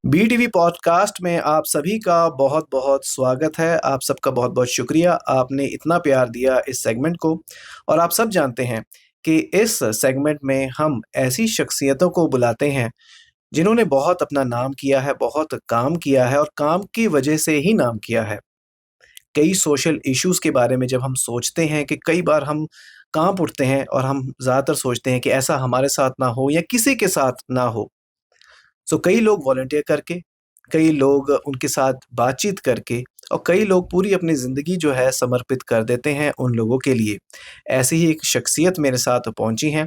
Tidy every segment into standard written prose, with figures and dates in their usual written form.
BTV podcast में आप सभी का बहुत-बहुत स्वागत है। आप सबका बहुत-बहुत शुक्रिया, आपने इतना प्यार दिया इस सेगमेंट को। और आप सब जानते हैं कि इस सेगमेंट में हम ऐसी शख्सियतों को बुलाते हैं, जिन्होंने बहुत अपना नाम किया है, बहुत काम किया है और काम की वजह से ही नाम किया है। कई सोशल इश्यूज़ के बारे में जब हम सोचते हैं कि कई बार हम काँप उठते हैं और हम ज़्यादातर सोचते हैं कि ऐसा हमारे साथ ना हो या किसी के साथ ना हो। सो कई लोग वॉलंटियर करके, कई लोग उनके साथ बातचीत करके और कई लोग पूरी अपनी ज़िंदगी जो है समर्पित कर देते हैं उन लोगों के लिए। ऐसी ही एक शख्सियत मेरे साथ पहुँची हैं,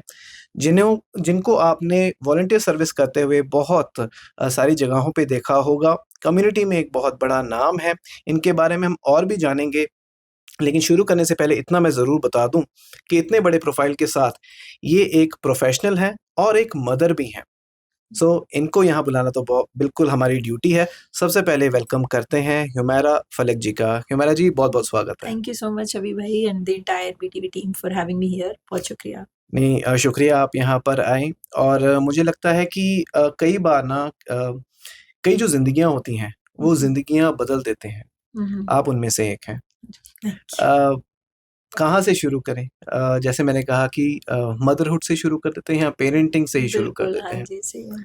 जिनको आपने वॉलंटियर सर्विस करते हुए बहुत सारी जगहों पे देखा होगा। कम्युनिटी में एक बहुत बड़ा नाम है, इनके बारे में हम और भी जानेंगे। लेकिन शुरू करने से पहले इतना मैं ज़रूर बता दूँ कि इतने बड़े प्रोफ़ाइल के साथ ये एक प्रोफ़ेशनल हैं और एक मदर भी हैं। सो इनको यहाँ बुलाना तो बिल्कुल हमारी ड्यूटी है। सबसे पहले वेलकम करते हैं हुमैरा फलक जी का। हुमैरा जी बहुत-बहुत स्वागत है। Thank you so much, Abhi bhai, and the entire BTV team for having me here. बहुत शुक्रिया। नहीं शुक्रिया आप यहाँ पर आए और मुझे लगता है कि कई बार ना कई जो ज़िंदगियाँ होती हैं, वो ज़िंदगियाँ बदल देते हैं। आप उनमें से एक हैं। Thank you. अ, कहाँ से शुरू करें? जैसे मैंने कहा कि मदरहुड से शुरू कर देते हैं या पेरेंटिंग से ही शुरू कर बिल्कुल, देते हाँ हैं? जी, सही है।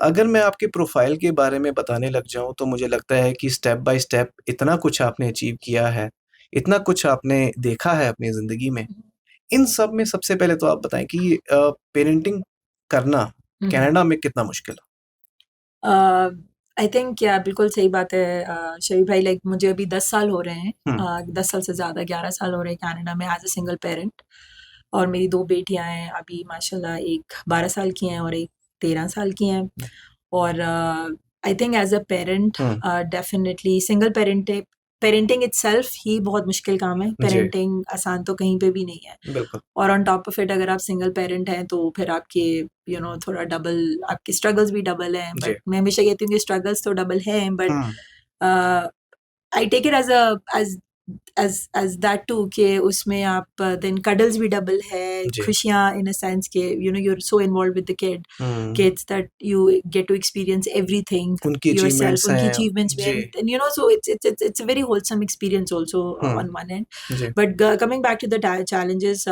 अगर मैं आपके प्रोफ़ाइल के बारे में बताने लग जाऊँ, तो मुझे लगता है कि स्टेप बाय स्टेप इतना कुछ आपने अचीव किया है, इतना कुछ आपने देखा है अपनी ज़िंदगी में। इन सब में सबसे पहले तो आप बताएँ कि पेरेंटिंग करना कनाडा में कितना मुश्किल है? आई थिंक या बिल्कुल सही बात है शबी भाई, लाइक मुझे अभी 10 साल हो रहे हैं, हुँ, 10 साल से ज़्यादा 11 साल हो रहे हैं कनाडा में एज अ सिंगल पेरेंट। और मेरी 2 बेटियां हैं अभी माशाल्लाह, एक 12 साल की हैं और एक 13 साल की हैं। और I think as a parent um, definitely single parenting itself ही बहुत मुश्किल काम है। जी, पेरेंटिंग आसान तो कहीं पे भी नहीं है। बिल्कुल। और ऑन टॉप ऑफ इट अगर आप सिंगल पेरेंट हैं तो फिर आपके थोड़ा डबल आपके स्ट्रगल्स भी डबल हैं। जी, बट मैं हमेशा कहती हूँ कि स्ट्रगल्स तो डबल हैं, but hmm, I take it as a as that to कि उसमें आप देन कडल्स भी डबल है, जी, खुशियाँ इन अ सेंस के you're so involved with the hmm, kids that you get to experience everything उनकी yourself, अचीवमेंट्स उनकी हैं। achievements भी, जी, and so it's a very wholesome experience also hmm, on one end. Ji, But coming back to the challenges,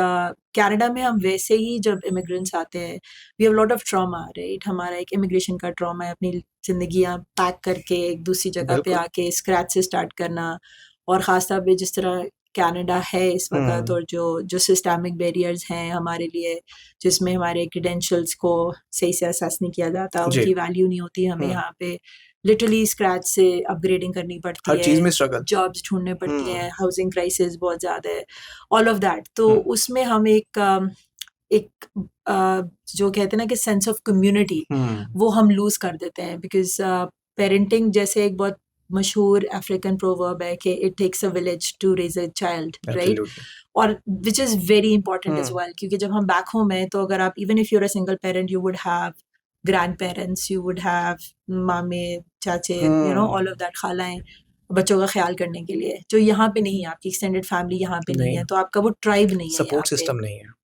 Canada में हम वैसे ही जब immigrants आते हैं, we have lot of trauma, right? हमारा एक इमिग्रेशन का ट्रॉमा है, अपनी जिंदगियां पैक करके एक दूसरी जगह पे बिल्कुल। आके स्क्रैच से स्टार्ट करना। और खास तौर पे जिस तरह कनाडा है इस वक्त, हुँ, और जो जो सिस्टमिक बैरियर्स हैं हमारे लिए, जिसमें हमारे क्रेडेंशियल्स को सही से असेस नहीं किया जाता, जी, उनकी वैल्यू नहीं होती, हमें हुँ, यहाँ पे लिटरली स्क्रैच से अपग्रेडिंग करनी पड़ती हर है, चीज़ में स्ट्रगल। जॉब्स ढूंढने पड़ती हुँ, हैं, हाउसिंग क्राइसिस बहुत ज़्यादा है, ऑल ऑफ दैट। तो हुँ, उसमें हम एक जो कहते हैं ना कि सेंस ऑफ कम्युनिटी, हुँ, वो हम लूज कर देते हैं। बिकॉज पेरेंटिंग जैसे एक बहुत मशहूर अफ्रीकन प्रोवर्ब है कि it takes a village to raise a child, right? Absolutely. और which is very important as um, well, क्योंकि जब हम बैक होम हैं तो अगर आप even if you're a single parent, you would have grandparents, you would have मामे, चाचे, ऑल हुँ, ऑफ दैट, खालाएं, बच्चों का ख्याल करने के लिए, जो यहाँ पे नहीं है। आपकी एक्सटेंडेड फैमिली यहाँ पे नहीं नहीं, है, तो आपका वो ट्राइब नहीं है यहाँ सपोर्ट पे। सिस्टम नहीं है।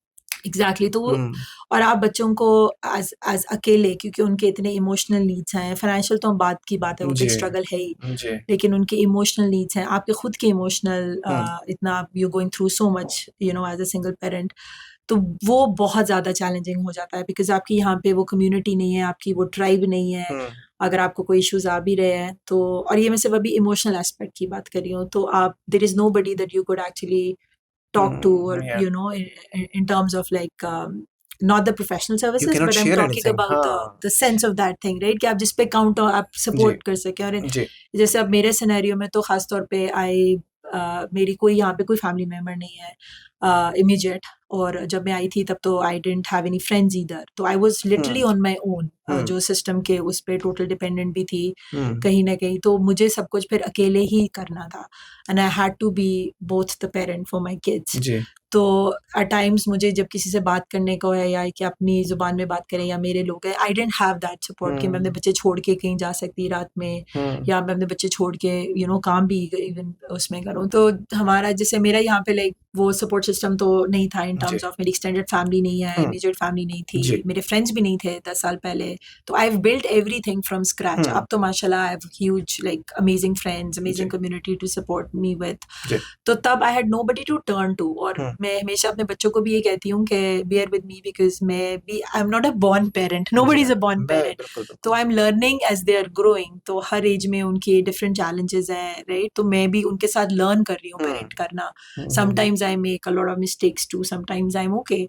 एग्जैक्टली तो वो, हुँ, और आप बच्चों को एज एज अकेले, क्योंकि उनके इतने इमोशनल नीड्स हैं, फाइनेंशियल तो बात की बात है, वो तो जी, एक स्ट्रगल है ही, जी, लेकिन उनके इमोशनल नीड्स हैं, आपके खुद के इमोशनल, हुँ, इतना you going through so much as a single parent. तो वो बहुत ज़्यादा चैलेंजिंग हो जाता है, बिकॉज आपकी यहाँ पे वो कम्युनिटी नहीं है, आपकी वो ट्राइब नहीं है। हुँ, अगर आपको कोई इश्यूज आ भी रहे हैं तो, और ये मैं सिर्फ अभी इमोशनल एस्पेक्ट की बात कर रही हूँ, तो आप there is nobody that you could actually talk to, or hmm, या in terms of like not the professional you services, cannot but I'm share talking anything about हाँ, the sense of that thing, right? कि आप जिस पे count हो, आप जी, support कर सकें। और जी, जैसे अब मेरे सिनेरियो में तो खास तौर पे मेरी कोई यहाँ पे कोई फैमिली मेम्बर नहीं है इमीडिएट। और जब मैं आई थी तब तो I didn't have any friends either, तो I was literally um, on my own, um, जो सिस्टम के उस पे टोटल डिपेंडेंट भी थी हुँ, कहीं ना कहीं। तो मुझे सब कुछ फिर अकेले ही करना था, and I had to be both the parent for my kids. जी, तो एट टाइम्स मुझे जब किसी से बात करने को है, या कि अपनी ज़ुबान में बात करें, या मेरे लोग हैं, आई डेंट हैव दैट सपोर्ट कि मैं अपने हुँ, बच्चे छोड़ के कहीं जा सकती रात में, हुँ, या मैं अपने बच्चे छोड़ के काम भी इवन उसमें करूँ। तो हमारा जैसे मेरा यहाँ पे लाइक वो सपोर्ट सिस्टम तो नहीं था इन टर्म्स ऑफ मेरी एक्सटेंडेड फैमिली नहीं है, इमीडिएट फैमिली नहीं थी, जी मेरे फ्रेंड्स भी नहीं थे 10 साल पहले. तो I have built everything from scratch. अब तो माशाल्लाह I have huge like amazing friends, amazing community to support me with. जी तो तब I had nobody to turn to. और मैं हमेशा अपने बच्चों को भी ये कहती हूँ कि बेयर विद मी, बिकॉज मैं भी I am not a born parent, nobody is a born parent. तो I am learning as they are growing. तो हर एज में उनके डिफरेंट चैलेंजेस हैं, राइट. तो मैं भी उनके साथ लर्न कर रही हूँ पेरेंट करना. Sometimes I make a lot of mistakes too, sometimes I am okay.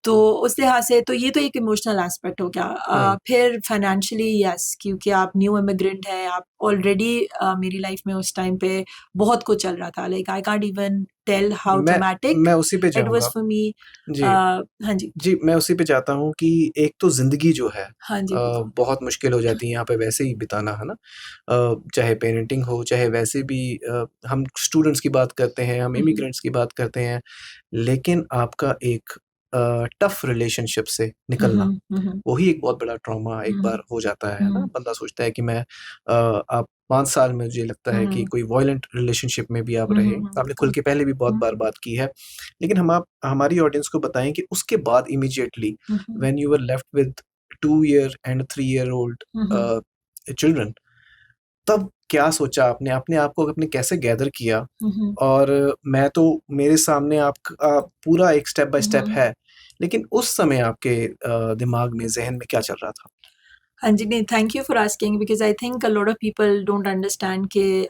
तो उस लिहाज से तो ये तो एक इमोशनल एस्पेक्ट हो गया. फिर फाइनेंशियली यस, क्योंकि आप न्यू इमिग्रेंट है, आप ऑलरेडी मेरी लाइफ में उस टाइम पे बहुत कुछ चल रहा था. Like I can't even tell how traumatic मैं उसी पे इट वाज जाऊंगा फॉर मी. जी हाँ जी जी मैं उसी पे जाता हूँ कि एक तो जिंदगी जो है हाँ जी बिल्कुल. बहुत मुश्किल हो जाती है यहाँ पे वैसे ही बिताना, है ना. चाहे पेरेंटिंग हो, चाहे वैसे भी हम स्टूडेंट्स की बात करते हैं, हम इमिग्रेंट्स की बात करते हैं, लेकिन आपका एक टफ रिलेशनशिप से निकलना, वही एक बहुत बड़ा ट्रॉमा एक बार हो जाता है ना. बंदा सोचता है कि मैं आप 5 साल में मुझे लगता है कि कोई वायलेंट रिलेशनशिप में भी आप रहे. आपने खुल के पहले भी बहुत बार बात की है, लेकिन हम आप हमारी ऑडियंस को बताएं कि उसके बाद immediately when you were left with 2 year and 3 year old children, तब क्या सोचा आपने, अपने आप को अपने कैसे गैदर किया. और मैं तो मेरे सामने आपका पूरा एक स्टेप बाय स्टेप है, लेकिन उस समय आपके दिमाग में, जहन में क्या चल रहा था. हाँ जी, नहीं, thank you for asking, because I think a lot of people don't understand कि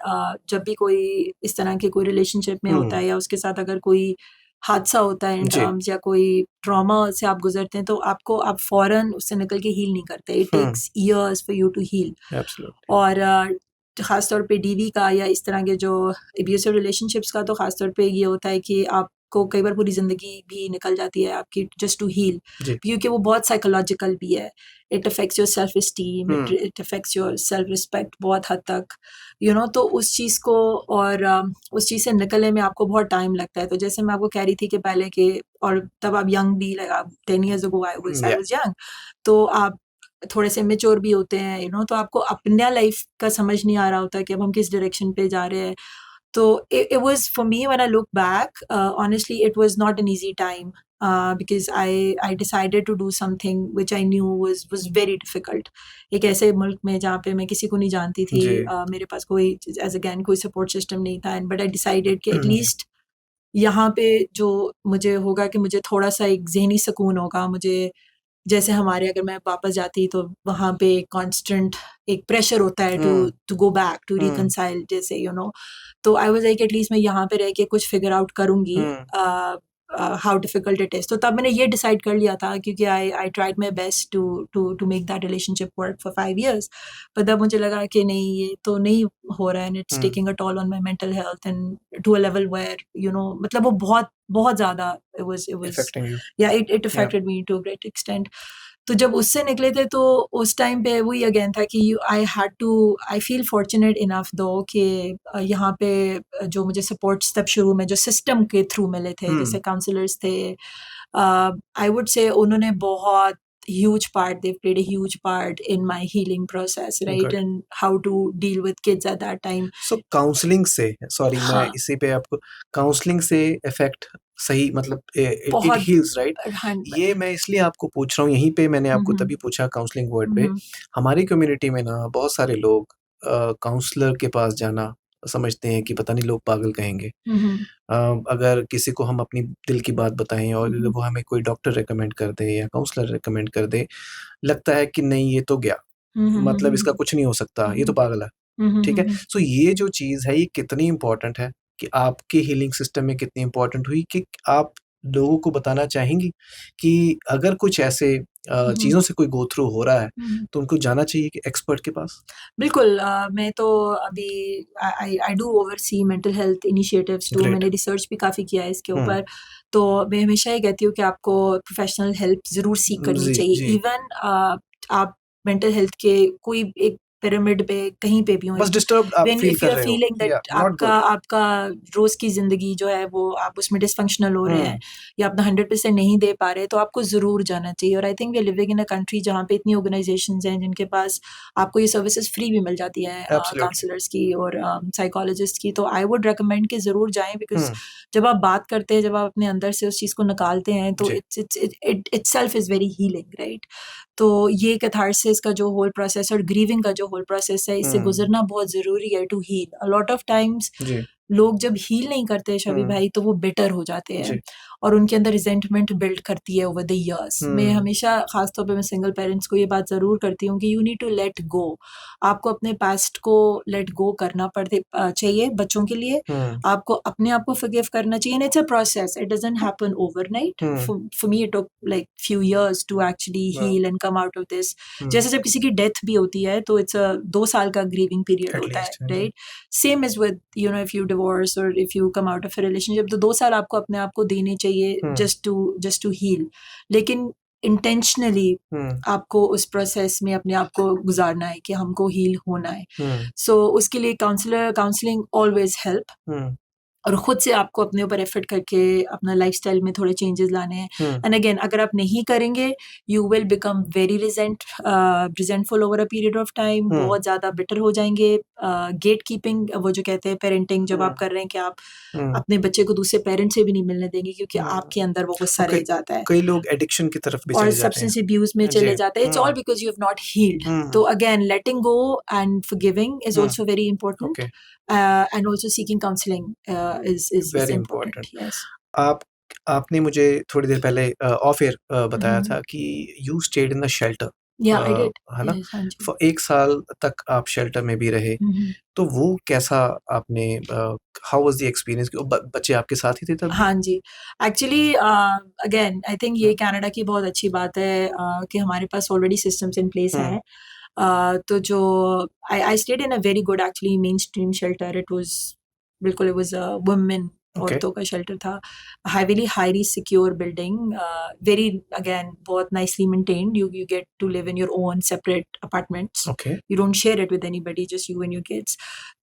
जब भी कोई इस तरह के कोई रिलेशनशिप में होता है या उसके साथ अगर कोई हादसा होता है इन जी टर्म्स या कोई ट्रॉमा से आप गुजरते हैं, तो आप फौरन उससे निकल के हील नहीं करते. It takes years for you to heal. Absolutely. और ख़ास तौर पे डीवी का या इस तरह के जो एब्यूसिव रिलेशनशिप्स का, तो ख़ास तौर पे ये होता है कि आपको कई बार पूरी ज़िंदगी भी निकल जाती है आपकी जस्ट टू हील, जी क्योंकि वो बहुत साइकोलॉजिकल भी है. It affects your self esteem, it affects your self respect बहुत हद तक, यू नो. तो उस चीज़ को और उस चीज़ से निकलने में आपको बहुत टाइम लगता है. तो जैसे मैं आपको कह रही थी कि पहले के, और तब आप यंग भी, लाइक आप 10 years ago I was young, तो आप थोड़े से मेच्योर भी होते हैं, यू नो. तो आपको अपना लाइफ का समझ नहीं आ रहा होता कि अब हम किस डायरेक्शन पे जा रहे हैं. तो it was for me, when I look back, honestly it was not an easy time, because I decided to do something which I knew was very difficult. एक ऐसे मुल्क में जहाँ पे मैं किसी को नहीं जानती थी, जी मेरे पास कोई as again कोई support system नहीं था, but I decided कि at least यहाँ पे जो मुझे होगा कि मुझे थोड़ा सा एक ज़हनी सुकून होगा. मुझे जैसे हमारे, अगर मैं वापस जाती तो वहाँ पे कांस्टेंट एक प्रेशर होता है to go back to reconcile, जैसे यू नो. तो आई वाज लाइक एटलीस्ट मैं यहाँ पे रह के कुछ फिगर आउट करूँगी हाउ डिफिकल्ट इट इज़. तो तब मैंने ये डिसाइड कर लिया था, क्योंकि I tried my best to make that relationship work for 5 years. पर तब मुझे लगा कि नहीं, ये तो नहीं हो रहा है, and it's taking a toll on my mental health and to a level where, you know, मतलब वो बहुत बहुत ज़्यादा it was affecting you. yeah, it affected me to a great extent. तो जब उससे निकले थे, तो उस टाइम पे वही अगेन था कि आई फील फॉर्चुनेट इनफ दो कि यहाँ पे जो मुझे सपोर्ट्स तब शुरू में जो सिस्टम के थ्रू मिले थे, जैसे काउंसलर्स थे, आई वुड से उन्होंने बहुत huge part, they've played a huge part in my healing process, right? Good. And how to deal with kids at that time. So counselling से, सॉरी मैं हाँ, इसी पे आपको, काउंसलिंग से इफेक्ट सही, मतलब इट बहुत हील्स राइट. हाँ, ये मैं इसलिए आपको पूछ रहा हूँ, यहीं पे मैंने आपको तभी पूछा काउंसलिंग वर्ड पे. हमारी कम्युनिटी में ना बहुत सारे लोग काउंसलर के पास जाना समझते हैं कि पता नहीं लोग पागल कहेंगे. अगर किसी को हम अपनी दिल की बात बताएं और अगर वो हमें कोई डॉक्टर रेकमेंड कर दे या काउंसलर रेकमेंड कर दे, लगता है कि नहीं ये तो गया, मतलब इसका कुछ नहीं हो सकता, ये तो पागल है. ठीक है. सो ये जो चीज़ है, ये कितनी इम्पोर्टेंट है कि आपके हीलिंग सिस्टम में कितनी इम्पोर्टेंट हुई, कि आप लोगों को बताना चाहेंगी कि अगर कुछ ऐसे चीज़ों से कोई गो थ्रू हो रहा है, तो उनको जाना चाहिए कि एक्सपर्ट के पास. बिल्कुल. मैं तो अभी I do oversee mental health initiatives too. Great. मैंने रिसर्च भी काफ़ी किया है इसके ऊपर. तो मैं हमेशा ये कहती हूँ कि आपको प्रोफेशनल हेल्प ज़रूर सीख करनी जी चाहिए. जी इवन आप मेंटल हेल्थ के कोई एक पिरामिड पे कहीं पे भी हो, बस डिस्टर्ब आप when फील if कर you are रहे हो, feeling या that नॉट गुड। आपका रोज की जिंदगी जो है वो आप उसमें डिसफंक्शनल हो रहे हैं या अपना 100% नहीं दे पा रहे, तो आपको जरूर जाना चाहिए। और I think we are living in a country जहाँ पे इतनी ऑर्गेनाइजेशंस हैं जिनके पास आपको ये सर्विसेज फ्री भी मिल जाती हैं, एब्सोल्युटली। काउंसलर्स की और साइकोलॉजिस्ट की। तो आई वुड रिकमेंड कि जरूर जाएं, बिकॉज हम्म, जब आप बात करते हैं, जब आप अपने अंदर से उस चीज को निकालते हैं, तो जी, itself is very healing, right. तो ये कैथारसिस का जो होल प्रोसेस और ग्रीविंग का जो होल प्रोसेस है, इससे गुजरना बहुत जरूरी है to heal. A lot of times जी, लोग जब हील नहीं करते शबी भाई, तो वो बिटर हो जाते हैं जी, और उनके अंदर रिजेंटमेंट बिल्ड करती है ओवर द इयर्स। मैं हमेशा खासतौर पे मैं सिंगल पेरेंट्स को ये बात जरूर करती हूँ कि you need to let go. आपको अपने पास्ट को लेट गो करना पड़ते चाहिए बच्चों के लिए। आपको अपने आप को फॉरगिव करना चाहिए, and it's a process, it doesn't happen overnight. For me it took like few years to actually heal and come out of this. जैसे जब किसी की डेथ भी होती है तो इट्स अ 2 साल का ग्रीविंग पीरियड एट होता है, least, right. Same is with you know, if you divorce और if you come out of a relationship, तो 2 साल आपको अपने आप को देने चाहिए जस्ट टू हील। लेकिन इंटेंशनली आपको उस प्रोसेस में अपने आप को गुजारना है कि हमको हील होना है। सो उसके लिए काउंसलिंग ऑलवेज हेल्प, और खुद से आपको अपने ऊपर एफर्ट करके अपना लाइफस्टाइल में थोड़े चेंजेस लाने हैं। एंड अगेन, अगर आप नहीं करेंगे, you will become very resentful over a period of time. बहुत ज्यादा बिटर हो जाएंगे। गेट कीपिंग, वो जो कहते हैं पेरेंटिंग, जब आप कर रहे हैं कि आप अपने बच्चे को दूसरे पेरेंट से भी नहीं मिलने देंगे क्योंकि आपके अंदर वो गुस्सा रह जाता है, कई लोग एडिक्शन की तरफ भी और चले जाते हैं। सब्सटेंस अब्यूज में जी, चले जाते हैं। It's all because you have not healed. तो again, letting go and forgiving is also very important, okay, and also seeking counselling is very important. Important. Yes. आप आपने मुझे थोड़ी देर पहले ऑफ एयर बताया हम्म। था कि you stayed in the shelter, या आई डिड। है ना? यस, हाँ जी। फॉर 1 साल तक आप शेल्टर में भी रहे, हम्म। तो वो कैसा आपने हाउ वाज़ द एक्सपीरियंस? बच्चे आपके साथ ही थे तब भी? हाँ जी। एक्चुअली अगेन आई थिंक ये कनाडा की बहुत अच्छी बात है कि हमारे पास ऑलरेडी सिस्टम्स इन प्लेस हैं। तो जो I stayed in a very good actually mainstream shelter. It was बिल्कुल, it was a women, okay, औरतों का शेल्टर था। Highly highly secure building, very again बहुत nicely maintained. You get to live in your own separate apartments. Okay, you don't share it with anybody, just you and your kids.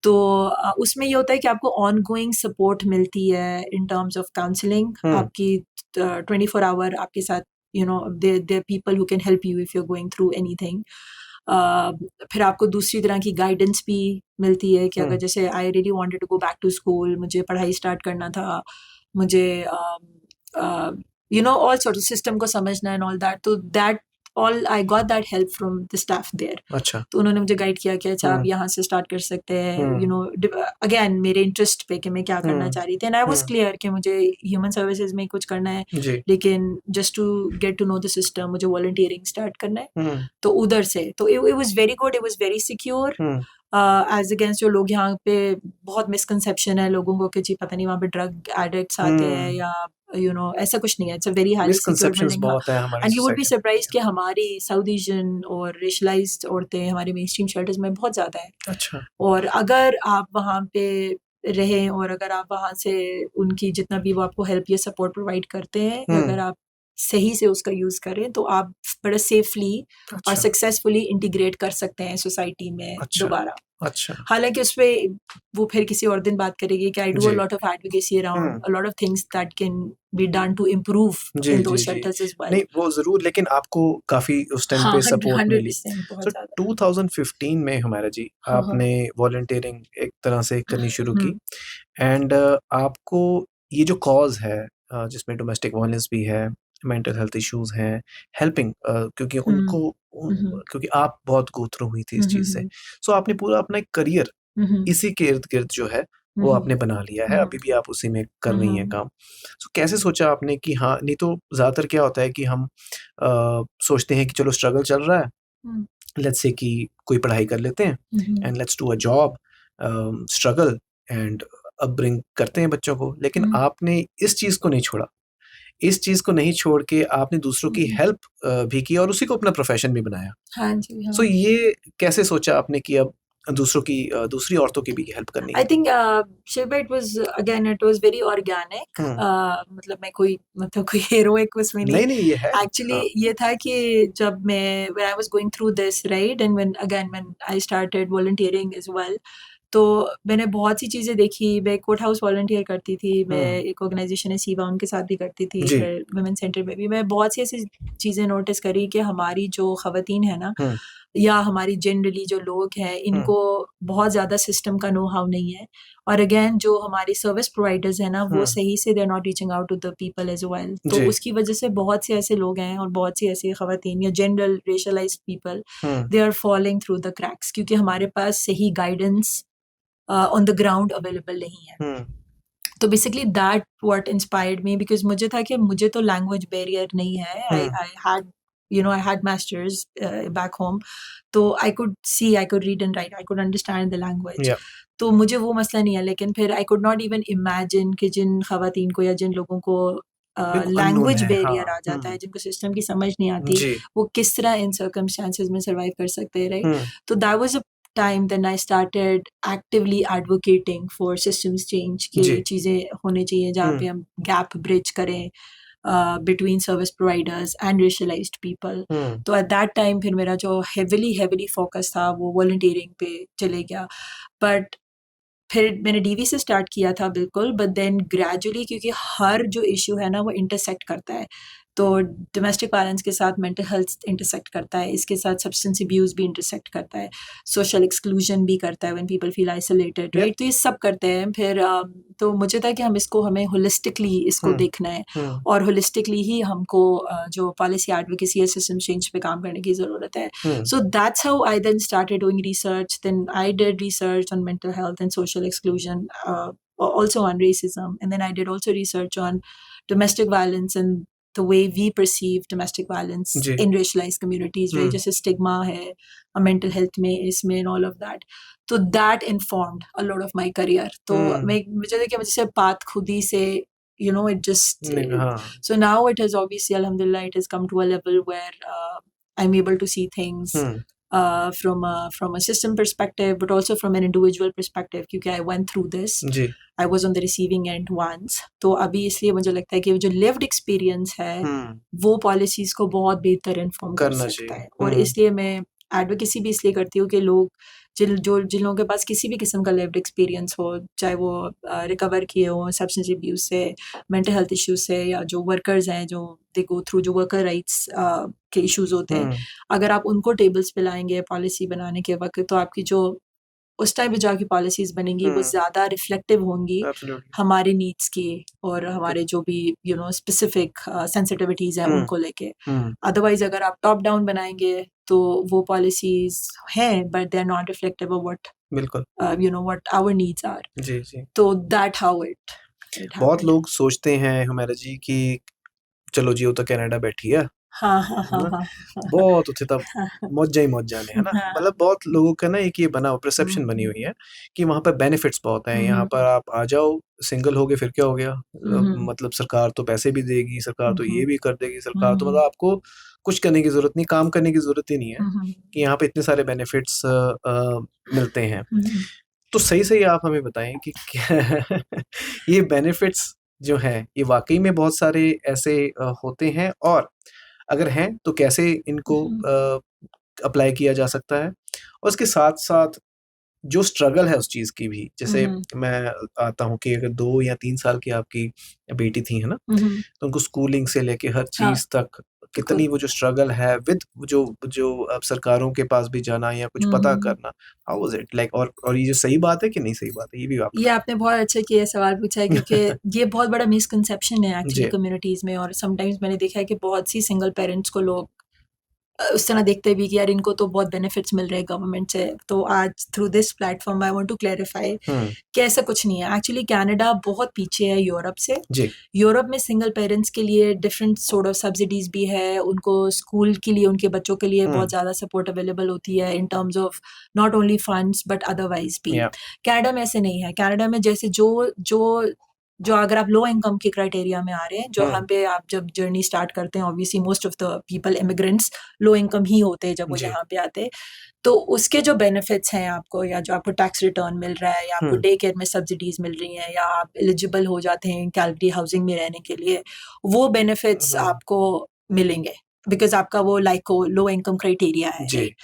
तो उसमें ये होता है कि आपको ऑन गोइंग सपोर्ट मिलती है इन टर्म्स ऑफ काउंसलिंग। आपकी 24 आवर आपके साथ, you know, there people who can help you if you are going through anything. फिर आपको दूसरी तरह की गाइडेंस भी मिलती है कि अगर जैसे I really wanted to go back to school, मुझे पढ़ाई स्टार्ट करना था, मुझे you know all sort of system को समझना एंड ऑल दैट, तो that all I got that help from the staff there. अच्छा, तो उन्होंने मुझे गाइड किया कि अच्छा आप यहाँ से स्टार्ट कर सकते हैं, यू नो, अगेन मेरे इंटरेस्ट पे कि मैं क्या करना चाह रही थी। एंड आई वाज क्लियर कि मुझे ह्यूमन सर्विसेज में कुछ करना है, जी, लेकिन just to get to know the system मुझे वॉलंटियरिंग स्टार्ट करना है। तो उधर से तो it was very good, it was very secure. As against जो लोग यहाँ पे, बहुत मिसकंसेप्शन है लोगों को कि जी पता नहीं वहाँ पे ड्रग एडिक्ट्स आते हैं या यू नो, ऐसा कुछ नहीं है। It's a very highly secure misconceptions building. बहुत है हमारी and you would be society surprised कि हमारी साउथ एशियन और रेशलाइज्ड औरतें हमारे मेन स्ट्रीम शेल्टर्स में बहुत ज़्यादा है। में। अच्छा, और अगर आप वहाँ पे रहें और अगर आप वहाँ से उनकी जितना भी वो आपको हेल्प या सपोर्ट प्रोवाइड करते हैं, अगर आप सही से उसका यूज़ करें, तो आप बड़ा सेफली और अच्छा, सक्सेसफुली इंटीग्रेट कर सकते हैं सोसाइटी में अच्छा, दोबारा। अच्छा, हालांकि उस पे वो फिर किसी और दिन बात करेगी कि आई डू अ जी, lot of advocacy around a lot of things that can be done to improve जी, इन जी, दोज जी। Shelters as well. नहीं, वो ज़रूर, लेकिन आपको काफ़ी उस टाइम हाँ, पे सपोर्ट मिली। 100% बहुत सो ज़्यादा। 2015 में हुमायरा जी, हाँ, हाँ। आपने वॉलंटियरिंग एक तरह से करनी शुरू की, हम्म, एंड आपको ये जो कॉज़ है, जिसमें डोमेस्टिक वायलेंस भी है, मेंटल हेल्थ इश्यूज़ हैं, हेल्पिंग, क्योंकि हम्म, हम्म, क्योंकि आप बहुत गो थ्रू हुई थी इस चीज़ से। हम्म, सो आपने पूरा अपना एक करियर हम्म, इसी के इर्द-गिर्द जो है, वो हम्म, आपने बना लिया है, हम्म, अभी भी आप उसी में कर रही हैं हम्म, काम। सो कैसे सोचा आपने कि हाँ, नहीं तो ज़्यादातर क्या होता है कि हम सोचते हैं कि चलो स्ट्रगल चल रहा है, हम्म, लेट्स से कि कोई पढ़ाई कर लेते हैं hmm, and let's do a job, struggle and upbring करते हैं बच्चों को। लेकिन हम्म, आपने इस चीज़ को नहीं छोड़ा। इस चीज़ को नहीं छोड़ के आपने दूसरों की हम्म। हेल्प भी की और उसी को अपना प्रोफ़ेशन भी बनाया। हाँ जी, सो हाँ। ये कैसे सोचा आपने कि अब दूसरों की दूसरी औरतों की भी हेल्प करनी I है? think Shiva, it was very organic. हुँ। मतलब मैं कोई heroic उसमें नहीं. नहीं, नहीं ये है। Actually हाँ। ये था कि जब मैं when I was going through this, right, and when I started volunteering as well, तो मैंने बहुत सी चीज़ें देखी. मैं कोर्ट हाउस वॉलंटियर करती थी, मैं हुँ। एक ऑर्गेनाइजेशन है सीवा, उनके साथ भी करती थी, जी। फिर वुमेन सेंटर में भी. मैं बहुत सी ऐसी चीज़ें नोटिस करी कि हमारी जो ख़वातीन है ना, हुँ। या हमारी जनरली जो लोग हैं, हुँ। इनको बहुत ज़्यादा सिस्टम का नो हाउ नहीं है. और अगेन जो हमारे सर्विस प्रोवाइडर्स हैं ना, वो हुँ। सही से they are not reaching out to the people as well. तो जी। उसकी वजह से बहुत से ऐसे लोग हैं और बहुत सी ऐसी ख़वातीन या general racialized people, um. They are falling through the cracks, क्योंकि हमारे पास सही guidance on the ground available नहीं है. हुँ। तो basically that what inspired me, because मुझे था कि मुझे तो लैंग्वेज बैरियर नहीं है. I um. I had I had masters back home, तो I could see, I could read and write, I could understand the language. या तो मुझे वो मसला नहीं है. लेकिन फिर I could not even imagine कि जिन ख़वातीन को या जिन लोगों को बिल्कुल अननोन लैंग्वेज है। हाँ। बैरियर आ जाता है, हुँ। जिनको सिस्टम की समझ नहीं आती, जी। वो किस तरह इन सर्कमस्टेंसेस में सर्वाइव कर सकते हैं, राइट? हुँ। तो that was a time then I started actively advocating for systems change, कि जी। चीज़ें होनी चाहिए जहाँ हुँ। पे हम गैप ब्रिज करें between service providers and racialized people. हुँ। तो at that time फिर मेरा जो heavily focus था वो volunteering पे चले गया. But फिर मैंने डीवी से स्टार्ट किया था बिल्कुल, बट देन ग्रेजुअली, क्योंकि हर जो इश्यू है ना वो इंटरसेक्ट करता है. तो डोमेस्टिक वायलेंस के साथ मेंटल हेल्थ इंटरसेक्ट करता है, इसके साथ सब्सटेंस अब्यूज़ भी इंटरसेक्ट करता है, सोशल एक्सक्लूजन भी करता है व्हेन पीपल फील आइसोलेटेड, या राइट? तो ये सब करते हैं. फिर तो मुझे था कि हमें होलिस्टिकली इसको हुँ। देखना है, हुँ। और होलिस्टिकली ही हमको जो पॉलिसी एडवोकेसी या सिस्टम चेंज पे काम करने की ज़रूरत है. हुँ। So that's how I then started doing research. Then I did research on mental health and social exclusion, also on racism. And then I did also research on domestic violence and the way we perceive domestic violence ji. in racialized communities, right? हुँ। जैसे stigma है, mental health में, इसमें, and all of that. So that informed a lot of my career. तो हुँ। मुझे लगा कि मुझे path खुद ही से, it just, नहीं, हाँ। so now it has obviously, alhamdulillah, it has come to a level where I'm able to see things hmm. from a system perspective, but also from an individual perspective, क्योंकि I went through this. Ji. I was on the receiving end once. तो अभी इसलिए मुझे लगता है कि जो lived experience है, हुँ। वो policies को बहुत बेहतर inform कर करना सकता चाहिए। है. और हुँ। इसलिए मैं advocacy भी इसलिए करती हूँ कि लोग जिन लोगों के पास किसी भी किस्म का lived experience हो, चाहे वो recover किए हो substance abuse से, mental health issues से, या जो workers हैं जो they go through जो worker rights के issues होते हैं, हुँ। अगर आप उनको टेबल्स पे लाएंगे पॉलिसी बनाने के वक्त, तो आपकी जो उस टाइम पे जाके पॉलिसीज बनेंगी वो हुँ। ज़्यादा रिफ्लेक्टिव होंगी एब्सोल्युटली। हमारे नीड्स की, और हमारे बिल्कुल। जो भी स्पेसिफिक सेंसिटिविटीज़ हैं हुँ। उनको लेके. हुँ। अदरवाइज अगर आप टॉप डाउन बनाएंगे तो वो पॉलिसीज हैं, but they are not reflective of बिल्कुल। What our needs are. जी, जी। तो दैट हाउ इट बहुत हैपेंड. लोग सोचते हैं हुमैरा जी कि चलो जी वो तो कनाडा बैठी है हाँ, हाँ, हाँ, ना? हाँ. बहुत उत्थे तब हाँ, मौजा ही मौजा ने, है ना? हाँ. मतलब बहुत लोगों का ना एक ये बना हुआ हुँ, परसेप्शन बनी हुँ. हुई है कि वहाँ पे बेनिफिट्स बहुत हैं, हुँ, यहाँ हुँ. पर आप आ जाओ, सिंगल हो गए फिर क्या हो गया? हुँ, हुँ. मतलब सरकार तो पैसे भी देगी, सरकार हुँ, तो हुँ. ये भी कर देगी, हुँ, सरकार तो मतलब हुँ. आपको कुछ करने की ज़रूरत नहीं, काम करने की ज़रूरत ही नहीं है हुँ, हुँ. कि यहाँ पे इतने सारे बेनिफिट्स मिलते हैं। हुँ, हुँ. तो सही-सही आप हमें बताएँ कि क्या ये बेनिफिट्स जो हैं, ये वाक़ई में बहुत सारे ऐसे होते हैं और अगर हैं, तो कैसे हुँ, इनको हुँ. अप्लाई किया जा सकता है? और उसके साथ-साथ जो स्ट्रगल है उस चीज़ की भी, हुँ, जैसे हुँ. मैं आता हूँ कि अगर 2 या 3 साल की आपकी बेटी थी, है ना? हुँ, हुँ. तो उनको स्कूलिंग से लेके हर हाँ, चीज़ तक बिल्कुल. कितनी वो जो स्ट्रगल है विद जो जो सरकारों के पास भी जाना या कुछ हुँ, पता हुँ. करना, हाउ वाज़ इट लाइक? और ये जो सही बात है कि नहीं सही बात है? ये भी आप ये आपने बहुत अच्छा किया सवाल पूछा है, क्योंकि बताएँ। ये बहुत बड़ा मिसकंसेप्शन है एक्चुअली जी। कम्युनिटीज़ में. और समटाइम्स मैंने देखा है कि बहुत सी सिंगल पेरेंट्स को लोग उस तरह देखते भी कि यार इनको तो बहुत बेनिफिट्स मिल रहे हैं गवर्नमेंट से. तो आज through this platform I want to clarify um. कि ऐसा कुछ नहीं है. एक्चुअली कनाडा बहुत पीछे है यूरोप से. जी। यूरोप में सिंगल पेरेंट्स के लिए डिफरेंट सॉर्ट ऑफ सब्सिडीज भी है. उनको स्कूल के लिए उनके बच्चों के लिए हुँ। बहुत ज़्यादा सपोर्ट अवेलेबल होती है in terms of not only funds but otherwise भी. या कनाडा में ऐसे नहीं है. कनाडा में जैसे जो जो जो अगर आप लो इनकम के क्राइटेरिया में आ रहे हैं, जो हम्म। यहाँ पे आप जब जर्नी स्टार्ट करते हैं, obviously most of the people immigrants low income ही होते हैं जब वो जी। यहाँ पे आते हैं, तो उसके जो बेनिफिट्स हैं आपको, या जो आपको टैक्स रिटर्न मिल रहा है, या आपको डे केयर में सब्सिडीज मिल रही हैं, या आप एलिजिबल हो जाते हैं कैलगरी हाउसिंग में रहने के लिए, वो बेनिफिट्स आपको मिलेंगे बिकॉज आपका वो लाइक लो इनकम क्राइटेरिया है, जी। Right?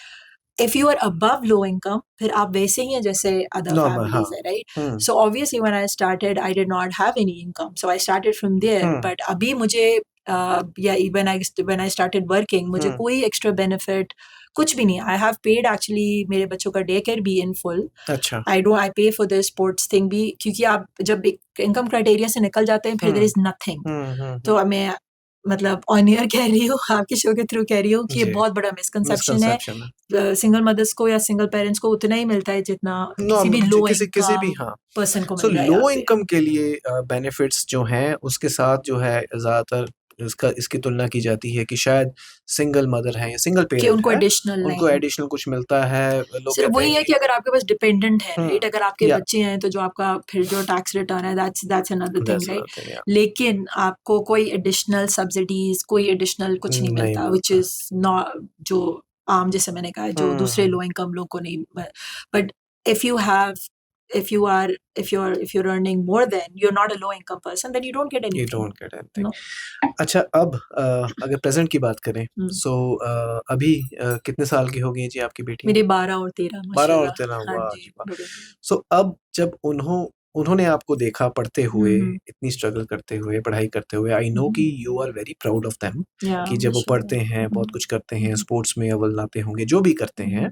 If you are above low income, फिर आप वैसे ही हैं जैसे अदर नॉर्मल, हाँ। फैमिलीज है, right? So obviously when I started I did not have any income, so I started from there, but अभी मुझे या व्हेन आई स्टार्टेड वर्किंग, मुझे कोई एक्स्ट्रा बेनिफिट कुछ भी नहीं। आई हैव पेड एक्चुअली मेरे बच्चों का डे केयर भी इन फुल। अच्छा। आई पे फॉर द स्पोर्ट्स थिंग भी, क्योंकि आप जब एक इनकम क्राइटेरिया से निकल जाते हैं फिर देयर इज नथिंग। तो मैं मतलब ऑन एयर कह रही हूँ, आपके शो के थ्रू कह रही हूँ कि ये जी। बहुत बड़ा मिसकंसेप्शन है। मिसकंसेप्शन सिंगल मदर्स को या सिंगल पेरेंट्स को उतना ही मिलता है जितना किसी भी लो किसी भी, इनकम हाँ। पर्सन को सो मिल रहा है यहाँ लो पे। इनकम के लिए बेनिफिट्स जो हैं उसके साथ जो है ज़्यादातर इसकी तुलना की जाती है कि शायद सिंगल मदर है या सिंगल कि पेरेंट उनको है, एडिशनल उनको नहीं, एडिशनल कुछ मिलता है। लोग सिर्फ कहते हैं वही है कि कि अगर आपके पास डिपेंडेंट है, राइट? अगर आपके या बच्चे हैं तो जो आपका फिर जो टैक्स रिटर्न है that's another thing, that's right? Another thing, या लेकिन आपको कोई एडिशनल सब्सिडीज, कोई एडिशनल कुछ नहीं नहीं मिलता, व्हिच मिलता। इज नॉट जो आम, जैसे मैंने कहा, जो दूसरे लो इनकम लोग को नहीं। But if you have if you're earning more than you're not a low income person, then you don't get You anything, don't get anything. no? अच्छा, अब अगर प्रेजेंट की बात करें, सो अभी कितने साल की हो गई जी आपकी बेटी? मेरे 12 और 13 12 और माशाल्लाह। 13, हाँ वाह जी, जी वाह। बड़े। सो अब जब उन्होंने आपको देखा पढ़ते हुए, इतनी स्ट्रगल करते हुए, पढ़ाई करते हुए, आई नो कि you are very proud of them या कि जब वो पढ़ते हैं, बहुत कुछ करते हैं, स्पोर्ट्स में अव्वल लाते होंगे, जो भी करते हैं,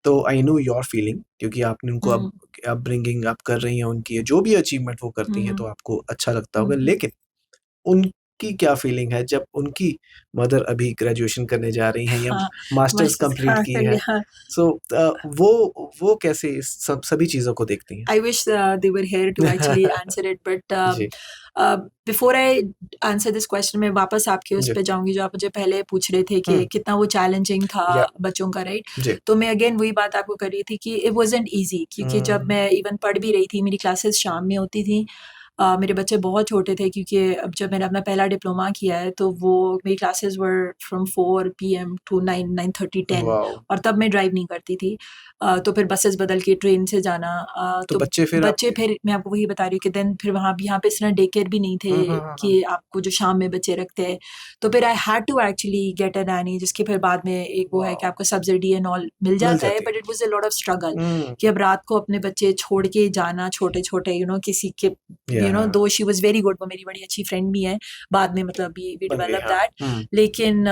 तो आई नो योर फीलिंग, क्योंकि आपने उनको अब अपब्रिंगिंग आप कर रही हैं उनकी, जो भी अचीवमेंट वो करती हैं तो आपको अच्छा लगता होगा। लेकिन उनकी क्या फीलिंग है जब उनकी मदर अभी ग्रेजुएशन करने जा रही हैं या हाँ, मास्टर्स कंप्लीट हाँ, की कर है? लिया, हाँ। सो वो कैसे इस सभी चीज़ों को देखती हैं? I wish they were here to actually answer it, but ji. before I answer this question, मैं वापस आपके उस जी। पे जाऊंगी जो आप मुझे पहले पूछ रहे थे कि कितना वो चैलेंजिंग था या बच्चों का, राइट? जी। तो मैं अगेन वही बात आपको कर रही थी कि it wasn't easy, क्योंकि जब मैं इवन पढ़ भी रही थी, मेरी क्लासेस शाम में होती थी, मेरे बच्चे बहुत छोटे थे, क्योंकि अब जब मैंने अपना पहला डिप्लोमा किया है तो वो मेरी classes were from 4 PM to 9:30 10, wow! और तब मैं ड्राइव नहीं करती थी। तो फिर बसेस बदल के ट्रेन से जाना, तो बच्चे फिर आपके फिर मैं आपको वही बता रही हूँ कि देन फिर वहाँ भी, यहाँ पे इस तरह डे केयर भी नहीं थे कि आपको जो शाम में बच्चे रखते हैं। तो फिर I had to actually get a nanny, जिसके फिर बाद में एक वो है कि आपको सब्सिडी एंड ऑल मिल जाता है, but it was a lot of struggle कि अब रात को अपने बच्चे छोड़ के जाना, छोटे छोटे, किसी के, दो शी वाज वेरी गुड, वो मेरी बड़ी अच्छी फ्रेंड भी है बाद में, मतलब वी डेवलप दैट, लेकिन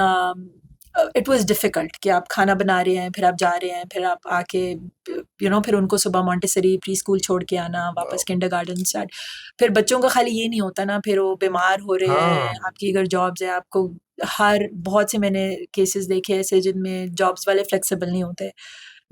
इट वाज डिफिकल्ट कि आप खाना बना रहे हैं, फिर आप जा रहे हैं, फिर आप आके फिर उनको सुबह मॉन्टेसरी प्री स्कूल छोड़ के आना, वापस किंडरगार्टन स्टार्ट। फिर बच्चों का खाली ये नहीं होता ना, फिर वो बीमार हो रहे हैं, आपकी अगर जॉब्स है, आपको बहुत से मैंने केसेस देखे ऐसे जिनमें जॉब्स वाले फ्लेक्सिबल नहीं होते।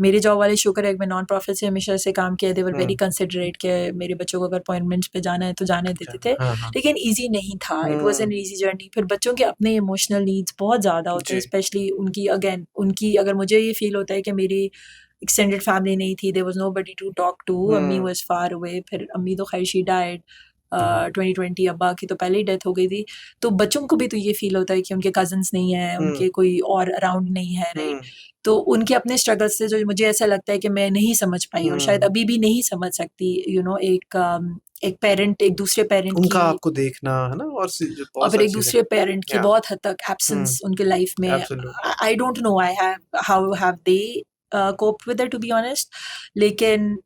मेरे जॉब वाले शुक्र है, मैं नॉन प्रॉफिट से हमेशा से काम किया, दे वर वेरी कंसिडरेट के मेरे बच्चों को अगर अपॉइंटमेंट्स पे जाना है तो जाने देते थे, लेकिन इजी नहीं था, it was an easy journey. फिर बच्चों के अपने इमोशनल नीड्स बहुत ज़्यादा होते हैं, स्पेशली उनकी अगर मुझे ये फील होता है कि मेरी एक्सटेंडेड फैमिली नहीं थी, there was nobody to talk to, अम्मी वाज फार अवे, फिर अम्मी तो खैर शी डाइड 2020, अब्बा की तो पहले ही डेथ हो गई थी। तो बच्चों को भी तो ये फील होता है कि उनके कजन्स नहीं है, उनके कोई और अराउंड नहीं है, राइट? तो उनके अपने स्ट्रगल से जो मुझे ऐसा लगता है कि मैं नहीं समझ पाई, और शायद अभी भी नहीं समझ सकती, एक पेरेंट एक दूसरे पेरेंट उनका की, आपको देखना है ना, और फिर एक दूसरे पेरेंट की बहुत हद तक एब्सेंस उनके लाइफ में। I don't know how have they coped with it, to be honest, लेकिन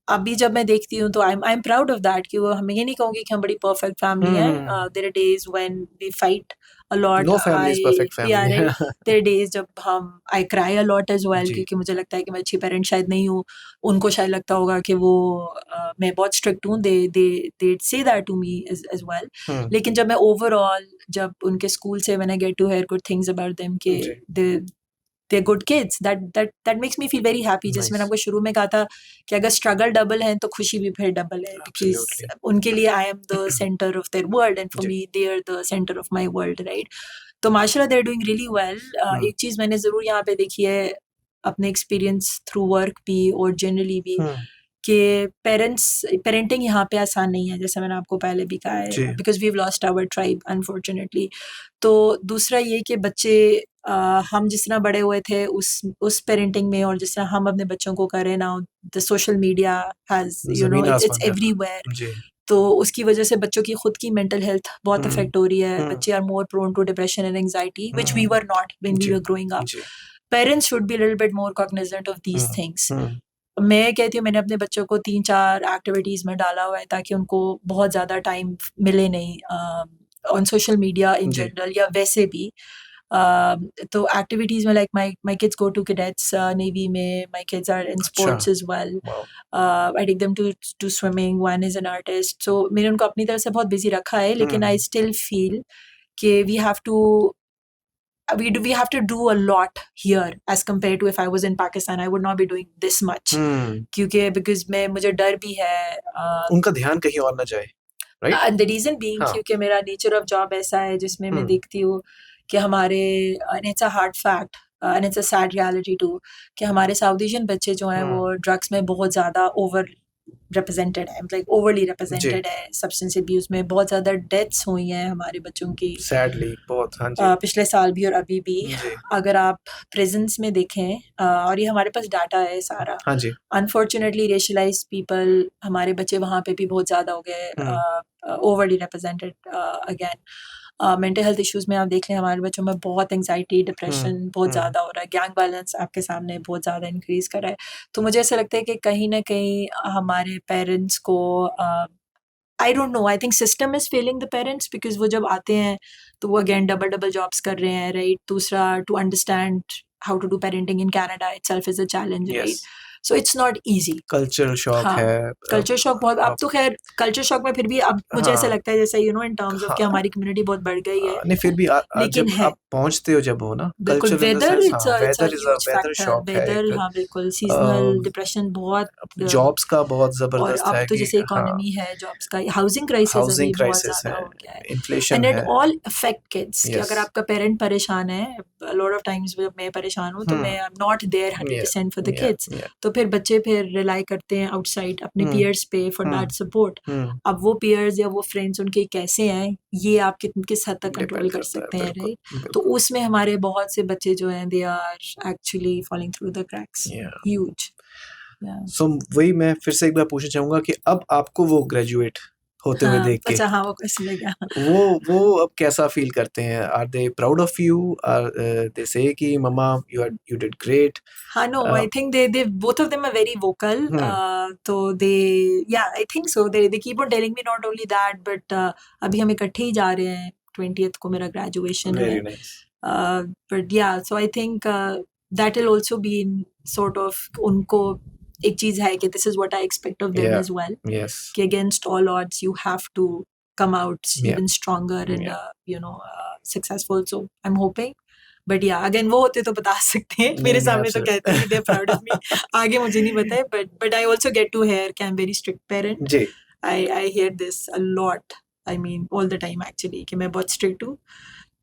अभी जब मैं देखती हूँ तो I am proud of that कि वो, हम ये नहीं कहूँगी कि हम बड़ी परफेक्ट फैमिली है। There are days when we fight a lot, no family is perfect family. There are days जब I cry a lot as well, क्योंकि मुझे लगता है कि मैं अच्छी पेरेंट शायद नहीं हूँ। उनको शायद लगता होगा कि वो मैं बहुत स्ट्रिक्ट हूँ, they say that to me as well. लेकिन जब मैं ओवरऑल, जब उनके स्कूल से when I get to hear good things about them, के they're good kids, that makes me feel very happy। जैसे मैंने आपको शुरू में कहा था कि अगर स्ट्रगल डबल है तो खुशी भी फिर डबल है, बिकॉज उनके लिए I am the centre of their world and for me they are the centre of my world, right? तो माशाल्लाह they are doing really well. एक चीज मैंने जरूर यहाँ पे देखी है अपने एक्सपीरियंस थ्रू वर्क भी और जनरली भी, कि पेरेंटिंग यहाँ पे आसान नहीं है, जैसे मैंने आपको पहले भी कहा जी। है, because we have lost our tribe unfortunately. तो दूसरा ये कि बच्चे हम जिस तरह बड़े हुए थे उस पेरेंटिंग में, और जिस तरह हम अपने बच्चों को करें now, the social media has ज़मीन इट्स आसमान का फ़र्क। एवरीवेयर। जी। तो उसकी वजह से बच्चों की खुद की मेंटल हेल्थ बहुत हुँ, अफेक्ट हो रही है। हुँ, बच्चे are more prone to depression and anxiety, which we hmm, were not when we जी, वर ग्रोइंग अप। जी, parents should be little bit more cognizant of these hmm, things. हुँ, मैं कहती हूँ मैंने अपने बच्चों को 3-4 एक्टिविटीज में डाला हुआ है ताकि उनको बहुत ज़्यादा टाइम मिले नहीं ऑन सोशल मीडिया इन जी, जनरल या वैसे भी। तो एक्टिविटीज में like my kids go to cadets navy में, माय किड्स आर इन अच्छा, sports as well. Wow! I take them to swimming, one is an artist. So मैंने उनको अपनी तरफ से बहुत बिजी रखा है, लेकिन आई हुँ, स्टिल फील कि we have to we have to do a lot here as compared to if I was in Pakistan. I would not be doing this much हुँ, क्योंकि because मैं मुझे डर भी है उनका ध्यान कहीं और ना जाए, right? and the reason being हाँ, क्योंकि मेरा नेचर ऑफ जॉब ऐसा है जिसमें मैं हुँ, देखती हूँ कि हमारे and it's a hard fact and it's a sad reality too कि हमारे साउथ एशियन बच्चे जो हैं हुँ, वो ड्रग्स में बहुत ज़्यादा ओवर रिप्रेजेंटेड है, लाइक ओवरली जी, रिप्रेजेंटेड है। सब्सटेंस अब्यूज में बहुत ज़्यादा डेथ्स हुई हैं हमारे बच्चों की सैडली बहुत, हाँ जी, पिछले साल भी और अभी भी। जी, अगर आप प्रिजन्स में देखें और ये हमारे पास डाटा है सारा, हाँ जी, अनफॉर्चुनेटली रेशलाइज्ड पीपल हमारे बच्चे वहाँ पे भी बहुत ज़्यादा हो हुँ, गए, overly represented again. Mental health issues में आप देख लें हमारे बच्चों में बहुत एंजाइटी, हुँ, डिप्रेशन बहुत हुँ, ज़्यादा हो रहा है, गैंग वायलेंस आपके सामने बहुत ज़्यादा इंक्रीज कर रहा है। तो मुझे ऐसा लगता है कि कहीं ना कहीं हमारे पेरेंट्स को आई don't no, I think system is failing the parents because वो जब आते हैं तो वो अगेन डबल डबल जॉब्स कर रहे हैं, राइट? दूसरा, to understand how to do parenting in Canada itself is a challenge, yes, right? So it's not easy. Culture shock हाँ, है, कल्चर शॉक बहुत। अब आप तो खैर कल्चर शॉक में फिर भी अब मुझे ऐसा हाँ, लगता है जैसे इन टर्म्स ऑफ कि हाँ, हमारी कम्युनिटी बहुत बढ़ गई है, नहीं फिर भी लेकिन जब है आप पहुँचते हो जब हो ना, बिल्कुल। Culture in the weather sense हाँ, it's a weather is a huge weather factor, shock है वेदर, एक हाँ बिल्कुल, सीजनल अ, डिप्रेशन बहुत जॉब्स का बहुत और ज़बरदस्त अब है तो कि जैसे हाँ, इकोनॉमी है, जॉब्स का, हाउसिंग क्राइसिस अभी हाउसिंग बहुत क्राइसिस ज़्यादा है, हो गया है। इन्फ्लेशन एंड इट है, ऑल अफेक्ट किड्स कि यस, अगर आपका पेरेंट परेशान है, लॉट ऑफ टाइम्स जब मैं परेशान हूँ तो हुँ, मैं आई एम नॉट देयर या, 100% फॉर द या, किड्स। या, तो फिर बच्चे फिर रिलाई करते हैं आउटसाइड अपने हुँ, पीयर्स पे फॉर हुँ, दैट सपोर्ट। हुँ, अब वो पीयर्स या वो फ्रेंड्स उनके कैसे हैं, ये आप किस हद तक कंट्रोल डिपेंड कर करता है, सकते हैं, बिल्कुल, राइट? तो बिल्कुल, उसमें हमारे बहुत से बच्चे जो हैं they are actually falling through the cracks, yeah. Huge. So वही मैं फिर से एक बार पूछना चाहूँगा कि अब आपको वो ग्रेजुएट होते हुए हाँ, देख के अच्छा, हाँ, वो क्वेश्चन है क्या? वो अब कैसा फ़ील करते हैं? Are they proud of you? Are they say कि मम्मा यू डिड ग्रेट? हाँ, no, uh, I think they both of them are very vocal. Hmm, तो yeah, I think so. They keep on telling me not only that, but अभी हम इकट्ठे ही जा रहे हैं, 20th को मेरा graduation है. Very nice. But yeah, so I think that will also be in sort of उनको एक चीज है कि this is what I expect of them या, as well. यस, कि against all odds you have to come out या, even stronger and या। successful. So I'm hoping. But या अगेन वो होते तो बता सकते हैं, नहीं, मेरे नहीं सामने तो कहते हैं कि दे प्राउड ऑफ मी। आपसे आगे मुझे नहीं पता है, but I also get to hear कि I am very strict parent. जी। I hear this a lot, I mean all the time actually कि मैं बहुत स्ट्रिक्ट हूँ।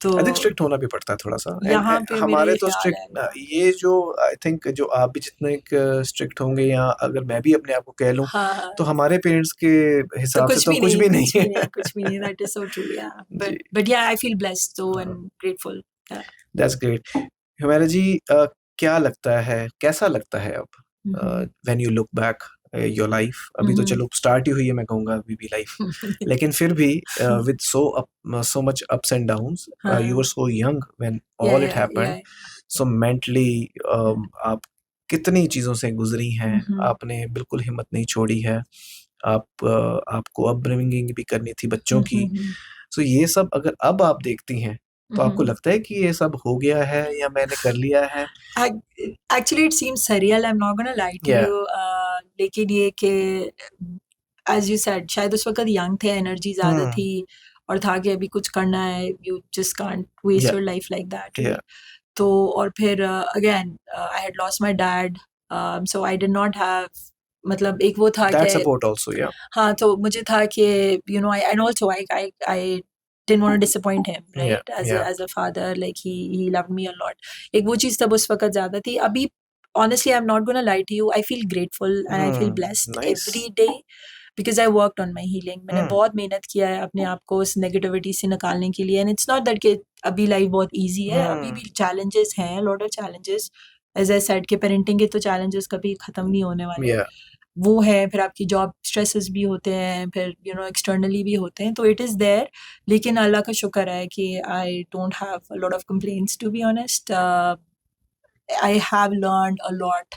तो आई थिंक स्ट्रिक्ट होना भी पड़ता है थोड़ा-सा एंड यहाँ पे मेरा हमारे ये तो ख्याल है। स्ट्रिक्ट ये जो आई थिंक जो आप भी जितने एक स्ट्रिक्ट होंगे या अगर मैं भी अपने आप को कह लूँ, हाँ, हाँ। तो हमारे पेरेंट्स के तो हिसाब से कुछ तो भी कुछ नहीं, भी नहीं कुछ भी है। नहीं, कुछ भी नहीं, दैट इज सो ट्रू, या जी, but yeah I feel blessed so and हाँ, grateful. That's great. Humaira ji क्या लगता है, कैसा लगता है अब when you look back your life? अभी तो चलो स्टार्ट ही हुई है मैं कहूँगा अभी भी लाइफ, लेकिन फिर भी with so much ups and downs you were हाँ, सो यंग व्हेन या ऑल इट या हैपेंड, या सो मेंटली आप कितनी चीज़ों से गुजरी हैं, आपने बिल्कुल हिम्मत नहीं छोड़ी है, आपको अपब्रिंगिंग भी करनी थी बच्चों की, सो ये सब अगर अब आप देखती हैं, तो आपको लगता है कि ये सब हो गया है या मैंने कर लिया है? Actually, it seems surreal. I'm not gonna lie to या you. लेकिन ये कि as you said, शायद उस वक्त यंग थे, एनर्जी ज़्यादा हुँ, थी और था कि अभी कुछ करना है, you just can't waste या your life like that, या right? तो और फिर again, I had lost my dad, so I did not have, मतलब एक वो था दैट कि सपोर्ट आल्सो या हाँ, तो मुझे था कि and also I didn't want to disappoint him, या right? या As a father, like he loved me a lot. एक वो चीज़ तब उस वक़्त ज़्यादा थी। अभी honestly, I'm not gonna lie to you. I feel grateful and I feel blessed nice. every day because I worked on my healing. मैंने बहुत मेहनत किया है अपने आप को उस नेगेटिविटी से निकालने के लिए, and it's not that कि अभी लाइफ बहुत easy है, अभी भी challenges हैं, lot of challenges. As I said कि parenting के तो challenges कभी खत्म नहीं होने वाले, या वो है, फिर आपकी जॉब स्ट्रेसेस भी होते हैं, फिर एक्सटर्नली भी होते हैं, तो इट इज़ देयर। लेकिन अल्लाह का शुक्र है कि I don't have a lot of complaints, to be honest. I have learned a lot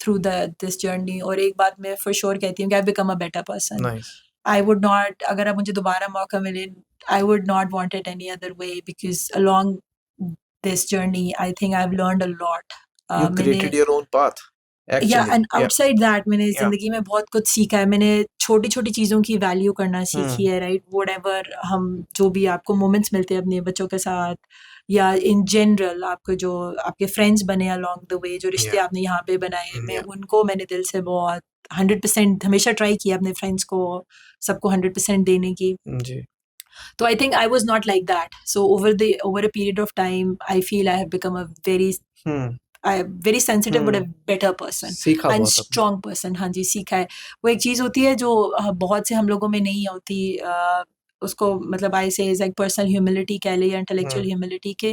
through this journey, और एक बात मैं फॉर श्योर कहती हूँ कि I become a better person. Nice. I would not, अगर अब मुझे दोबारा मौका मिले, I would not want it any other way, because along this journey I think I have learned a lot. You मैंने created your own path, या actually. And Yeah, outside that मैंने yeah. जिंदगी में बहुत कुछ सीखा है। मैंने छोटी छोटी चीज़ों की वैल्यू करना सीखी है, राइट? वट एवर हम जो भी आपको मोमेंट्स मिलते हैं अपने बच्चों के साथ, या इन जनरल आपको जो आपके फ्रेंड्स बने अलोंग द वे, जो रिश्ते Yeah, आपने यहाँ पे बनाए, मैं yeah. उनको मैंने दिल से बहुत 100% हमेशा ट्राई किया अपने फ्रेंड्स को, सबको 100% देने की। जी। तो I think I was not like that, so over a period of time I feel I have become a hmm very sensitive but a hmm better person सीखा एंड बहुत आपने। Strong person. हाँ जी, सीखा है। वो एक चीज़ होती है जो बहुत से हम लोगों में नहीं होती, उसको मतलब आई से एक पर्सनल ह्यूमिलिटी कह ले या इंटेलेक्चुअल हम्म ह्यूमिलिटी के।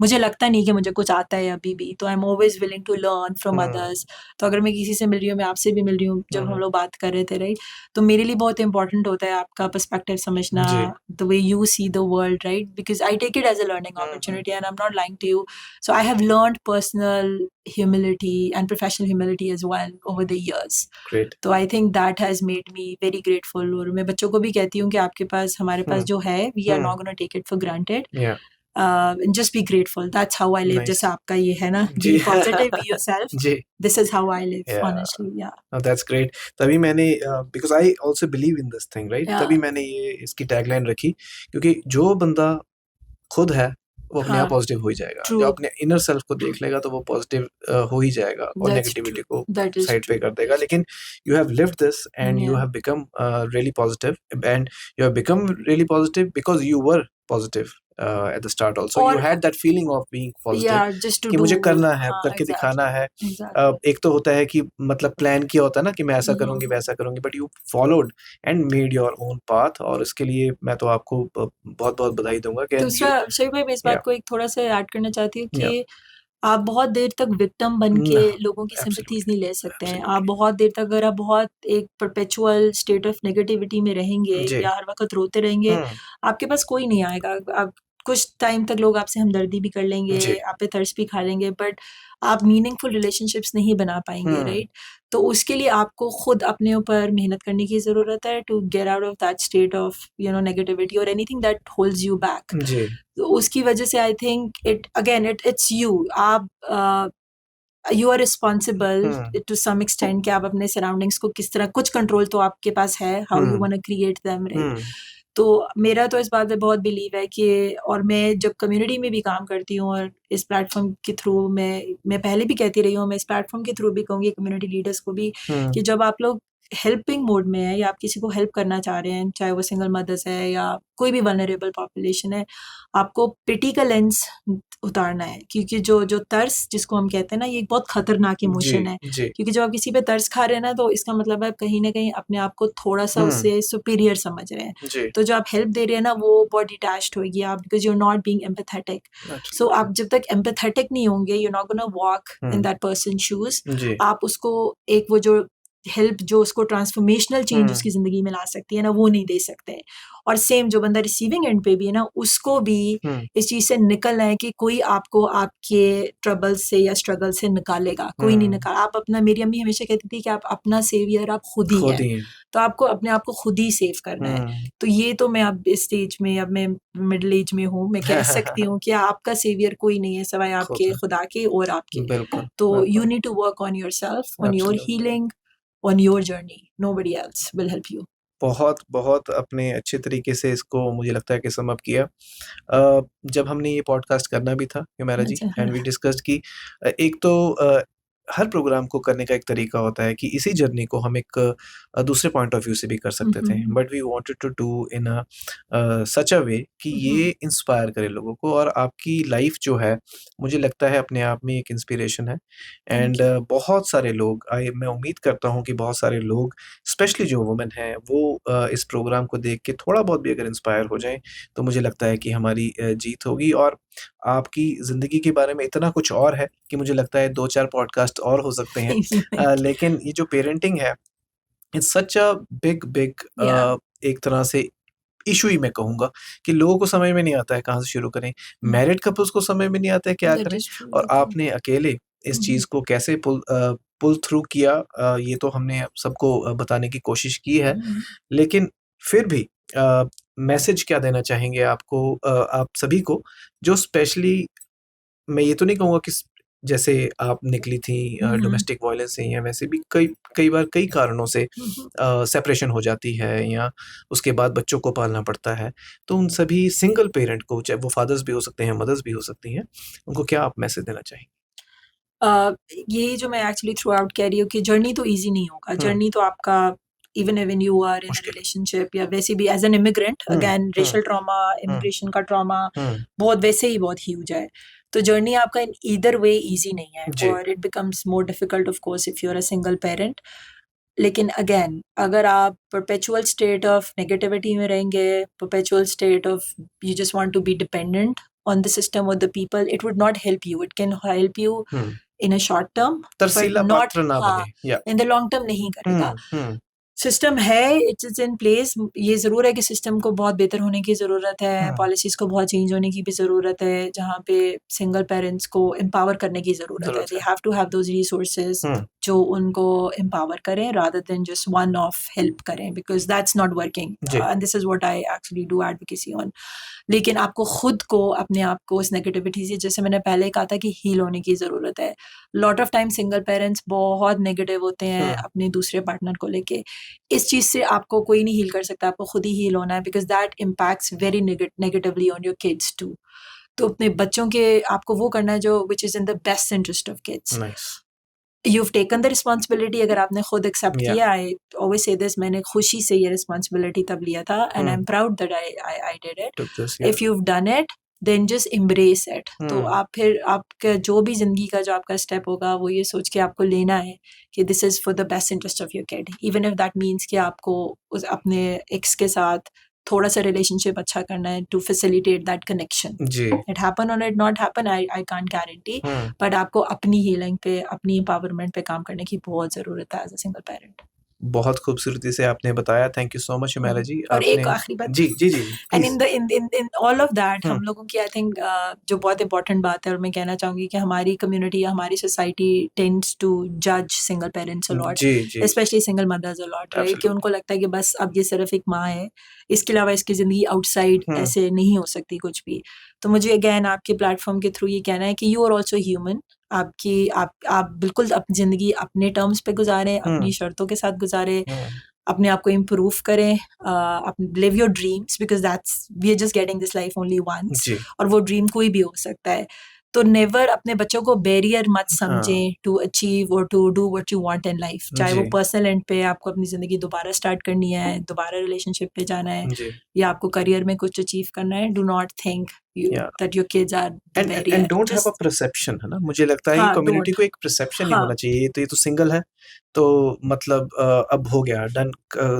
मुझे लगता नहीं कि मुझे कुछ आता है अभी भी, तो I am always willing to learn from hmm others. तो अगर मैं किसी से मिल रही हूँ, मैं आपसे भी मिल रही हूँ, जब हम हम्म लोग बात कर रहे थे, राइट, तो मेरे लिए बहुत इंपॉर्टेंट होता है आपका पर्सपेक्टिव समझना, जी। The way you see the world, right, because I take it as a learning opportunity and I am not lying to you. So I have learned personal humility and professional humility as well over the years. Great. तो I think that has made me very grateful, और मैं बच्चों को भी कहती हूँ कि आपके पास, हमारे पास हम्म जो है, we are hmm not gonna take it for granted, yeah and just be grateful, that's how I live. Nice. जैसा आपका ये है ना, जी। बी पॉजिटिव, बी योरसेल्फ, जी। This is how I live yeah honestly. Yeah that's great. तभी मैंने because I also believe in this thing, right, yeah तभी मैंने ये इसकी टैगलाइन रखी, क्योंकि जो बंदा खुद है वो अपने आप हाँ, पॉजिटिव हो ही जाएगा। ट्रू, जो अपने इनर सेल्फ को देख लेगा तो वो पॉजिटिव हो ही जाएगा और दैट्स ट्रू, नेगेटिविटी को दैट इज साइड पे ट्रू। कर देगा। लेकिन you have lived this and you yeah have become really positive, and you have become really positive because you were positive at the start also. You और had that feeling of being yeah positive just to कि do, मुझे करना है, हाँ करके दिखाना है। Exactly एक तो होता है कि मतलब प्लान किया होता है ना कि मैं ऐसा करूंगी एग्जैक्टली। वैसा करूंगी, but you followed and made your own path, और इसके लिए मैं तो आपको बहुत बहुत बधाई दूंगा कि दूसरा, यू। शरीफ भाई, मैं इस या बात को एक थोड़ा सा ऐड करना चाहती हूँ या कि आप बहुत देर तक विक्टिम बन के लोगों की सिंपैथीज एब्सोल्युटली नहीं ले सकते हैं। आप एब्सोल्युटली। बहुत देर तक, अगर आप बहुत एक परपेचुअल स्टेट ऑफ नेगेटिविटी में रहेंगे जी। या हर वक्त रोते रहेंगे, हुँ, आपके पास कोई नहीं आएगा। आप कुछ टाइम तक लोग आपसे हमदर्दी भी कर लेंगे, जी। आप पे तरस भी खा लेंगे, बट आप मीनिंगफुल रिलेशनशिप्स नहीं बना पाएंगे, हुँ, राइट? तो उसके लिए आपको खुद अपने ऊपर मेहनत करने की ज़रूरत है, to get out of that state of negativity और anything that holds you back. जी। तो उसकी वजह से आई थिंक इट्स यू, आप you are responsible hmm, to some extend कि आप अपने सराउंडिंग्स को किस तरह, कुछ कंट्रोल तो आपके पास है, how you hmm, want to create them, right? हुँ, तो मेरा तो इस बात पे बहुत बिलीव है कि, और मैं जब कम्युनिटी में भी काम करती हूँ और इस प्लेटफॉर्म के थ्रू, मैं पहले भी कहती रही हूँ, मैं इस प्लेटफॉर्म के थ्रू भी कहूँगी कम्युनिटी लीडर्स को भी, हुँ, कि जब आप लोग हेल्पिंग मोड में है या आप किसी को हेल्प करना चाह रहे हैं, चाहे वो सिंगल मदर्स है या कोई भी वल्नरेबल पॉपुलेशन है, आपको पिटी का लेंस उतारना है, क्योंकि जो जो तरस जिसको हम कहते हैं ना, ये एक बहुत खतरनाक जी, इमोशन है। जी। क्योंकि जब आप किसी पे तरस खा रहे हैं ना, तो इसका मतलब है आप कहीं ना कहीं अपने आप को थोड़ा सा हुँ, उससे सुपीरियर समझ रहे हैं। जी, तो जो आप हेल्प दे रहे हैं ना, वो बहुत डिटैच्ड होगी आप, because you are not being empathetic. So absolutely. आप जब तक एम्पैथेटिक नहीं होंगे, you are not gonna walk in hmm, that person shoes. जी, आप उसको एक वो जो हेल्प जो उसको ट्रांसफॉर्मेशनल चेंज हुँ, उसकी ज़िंदगी में ला सकती है ना, वो नहीं दे सकते। और सेम जो बंदा रिसीविंग एंड पे भी है ना, उसको भी हुँ, इस चीज़ से निकलना है कि कोई आपको आपके ट्रबल से या स्ट्रगल से निकालेगा, कोई नहीं हुँ, निकाल। आप अपना, मेरी अम्मी हमेशा कहती थी कि आप अपना सेवियर आप खुद ही खुद है, ही हैं। तो आपको अपने आप को खुद ही सेव करना है। हुँ। तो ये तो मैं अब इस स्टेज में, अब मैं मिडिल एज में हूँ, मैं कह सकती हूँ कि आपका सेवियर कोई नहीं है सिवाय खुद आपके है। खुदा के और आपके। बिल्कुल, तो यू बिल्कुल। Need to work on yourself, on your absolutely. Healing, on your journey. Nobody else will help you. बहुत, बहुत अपने अच्छे तरीके से इसको मुझे लगता है कि सम अप किया। जब हमने ये पॉडकास्ट करना भी था, हुमैरा जी, अच्छा, एंड हाँ, वी डिस्कस्ड कि एक तो हर प्रोग्राम को करने का एक तरीका होता है कि इसी जर्नी को हम एक दूसरे पॉइंट ऑफ व्यू से भी कर सकते थे, but we wanted to do in a such a way कि ये इंस्पायर करे लोगों को। और आपकी लाइफ जो है, मुझे लगता है अपने आप में एक इंस्पिरेशन है। एंड बहुत सारे लोग, मैं उम्मीद करता हूँ कि बहुत सारे लोग, स्पेशली जो वुमेन हैं, वो इस प्रोग्राम को देख के थोड़ा बहुत भी अगर इंस्पायर हो जाएँ, तो मुझे लगता है कि हमारी जीत होगी। और आपकी ज़िंदगी के बारे में इतना कुछ और है कि मुझे लगता है 2-4 पॉडकास्ट और हो सकते हैं। लेकिन ये जो पेरेंटिंग है, it's such a big big या एक तरह से इश्यू ही मैं कहूँगा कि लोगों को समझ में नहीं आता है कहाँ से शुरू करें। मैरिड कपल्स को समझ में नहीं आता है क्या दैट करें, इज ट्रू, और दैट आपने अकेले इस चीज़ को कैसे पुल थ्रू किया, ये तो हमने सबको बताने की कोशिश की है। लेकिन फिर भी मैसेज क्या देना चाहेंगे आप सभी को, जो स्पेशली, मैं ये तो नहीं कहूँगा कि जैसे आप निकली थी डोमेस्टिक वायलेंस से, या वैसे भी कई कई बार कई कारणों से सेपरेशन हो जाती है, या उसके बाद बच्चों को पालना पड़ता है। तो उन सभी सिंगल पेरेंट को, चाहे वो फादर्स भी हो सकते हैं, मदर्स भी हो सकती हैं, उनको क्या आप मैसेज देना चाहेंगे? यही जो मैं एक्चुअली थ्रू आउट कह रही हूँ कि जर्नी तो ईजी नहीं होगा। हुँ, जर्नी तो आपका even when you are in a मुश्किल है। रिलेशनशिप या वैसे भी as an immigrant, hmm, again hmm, racial trauma, hmm, immigration का ट्रॉमा हुँ, बहुत वैसे ही बहुत ह्यूज है। तो जर्नी आपका इन ईदर वे ईजी नहीं है, जी, और it becomes more difficult of course if you are a single parent. लेकिन अगेन अगर आप परपेचुअल स्टेट ऑफ नेगेटिविटी में रहेंगे, perpetual state of you just want to be dependent on the system or the people, it would not help you. It can help you hmm, in a short term, but तरसीला not, पात्र ना हाँ, बने, या in the long term नहीं करेगा। हुँ, system है, it is in place. ये ज़रूर है कि सिस्टम को बहुत बेहतर होने की ज़रूरत है, हुँ, पॉलिसीज़ को बहुत चेंज होने की भी ज़रूरत है, जहाँ पे सिंगल पेरेंट्स को एम्पावर करने की ज़रूरत है। ज़रूरत दे है। Have to have those resources hmm, जो उनको एम्पावर करें, rather than just one of help करें, बिकॉज दैट्स नॉट वर्किंग, जी, and this is what I actually do advocacy on. लेकिन आपको खुद को, अपने आप को उस नेगेटिविटी से, जैसे मैंने पहले कहा था, कि हील होने की ज़रूरत है। Lot of time single parents बहुत नेगेटिव होते हैं हुँ, अपने दूसरे पार्टनर को लेके। इस चीज़ से आपको कोई नहीं हील कर सकता, आपको खुद ही हील होना है, because that impacts very negatively on your kids too. तो अपने बच्चों के आपको वो करना है जो which is in the best interest of kids. Nice, you've taken the responsibility, अगर आपने खुद एक्सेप्ट या किया, आई always say this, मैंने खुशी से ये रिस्पॉन्सिबिलिटी तब लिया था, and I hmm, am proud that I did it. Took this, या if you've done it, then just embrace it। तो हुँ, आप फिर आपका जो भी जिंदगी का जो आपका स्टेप होगा, वो ये सोच के आपको लेना है कि this is for the best interest of your kid, even if that means कि आपको उस अपने एक्स के साथ थोड़ा सा रिलेशनशिप अच्छा करना है टू फैसिलिटेट दैट कनेक्शन। जी, इट हैपन और it not happen, I can't guarantee, hmm. But आपको अपनी हीलिंग पे, अपनी एम्पावरमेंट पे काम करने की बहुत ज़रूरत है एज अ सिंगल पेरेंट। बहुत खूबसूरती से आपने बताया, thank you so much Humaira ji, और एक आपने। आखिरी बात, जी, जी, जी, जी, and please. In all of that, hmm, हम लोगों की आई थिंक जो बहुत इंपॉर्टेंट बात है, और मैं कहना चाहूंगी कि हमारी कम्युनिटी या हमारी सोसाइटी टेंड्स टू जज सिंगल पेरेंट्स अ लॉट, जी, जी, जी, specially single mothers a lot, right? कि एब्सोल्युटली। उनको लगता है कि बस अब ये सिर्फ एक माँ है, इसके अलावा इसकी ज़िंदगी आउटसाइड हुँ, ऐसे नहीं हो सकती कुछ भी। तो मुझे अगेन आपके प्लेटफॉर्म के थ्रू ये कहना है कि यू आर ऑल्सो ह्यूमन। आपकी आप बिल्कुल अपनी ज़िंदगी अपने टर्म्स पे गुजारें, हुँ, अपनी शर्तों के साथ गुजारें, हुँ, अपने आप को इम्प्रूव करें, live your dreams, because that's, we are just getting this life only once, जी, और वो ड्रीम कोई भी हो सकता है। तो नेवर अपने बच्चों को बैरियर मत हाँ, समझें टू अचीव और to do what you want in life, चाहे वो जी, पर्सनल एंड पे आपको अपनी ज़िंदगी दोबारा स्टार्ट करनी है, दोबारा रिलेशनशिप पे जाना है, जी, या आपको करियर में कुछ अचीव करना है। डू नॉट थिंक यू या that your kids are the end barrier, don't have a just, perception, है ना? मुझे लगता है कि हाँ, कम्युनिटी डोंट, को एक परसेप्शन नहीं हाँ, होना चाहिए, ये तो सिंगल है, तो मतलब अब हो गया, डन,